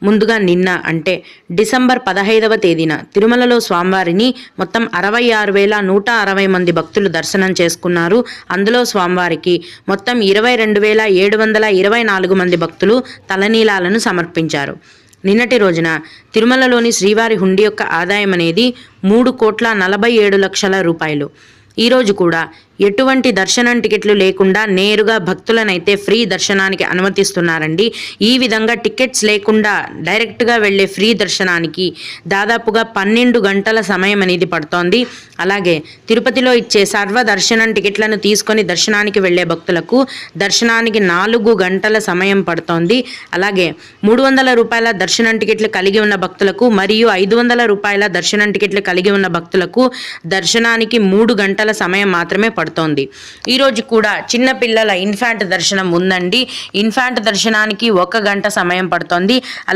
ముందుగా నిన్న అంటే డిసెంబర్ 15వ తేదీన తిరుమలలో స్వామివారిని మొత్తం 66,160 మంది భక్తులు దర్శనం చేసుకున్నారు. అందులో స్వామివారికి మొత్తం 22,724 మంది భక్తులు తలనీలాలను సమర్పించారు. నిన్నటి రోజున తిరుమలలోని శ్రీవారి హుండీ యొక్క ఆదాయం అనేది 3,47,00,000 రూపాయలు. ఈరోజు కూడా ఎటువంటి దర్శనం టికెట్లు లేకుండా నేరుగా భక్తులనైతే ఫ్రీ దర్శనానికి అనుమతిస్తున్నారండి. ఈ విధంగా టికెట్స్ లేకుండా డైరెక్ట్గా వెళ్ళే ఫ్రీ దర్శనానికి దాదాపుగా 12 గంటల సమయం అనేది పడుతోంది. అలాగే తిరుపతిలో ఇచ్చే సర్వ దర్శనం టికెట్లను తీసుకొని దర్శనానికి వెళ్ళే భక్తులకు దర్శనానికి 4 గంటల సమయం పడుతోంది. అలాగే 300 రూపాయల దర్శనం టికెట్లు కలిగి ఉన్న భక్తులకు మరియు 500 రూపాయల దర్శనం టికెట్లు కలిగి ఉన్న భక్తులకు దర్శనానికి 3 గంటల సమయం మాత్రమే పడుతోంది. ఈరోజు కూడా చిన్న పిల్లల ఇన్ఫాంట్ దర్శనం ఉందండి. ఇన్ఫాంట్ దర్శనానికి 1 గంట సమయం పడుతోంది. అలాగే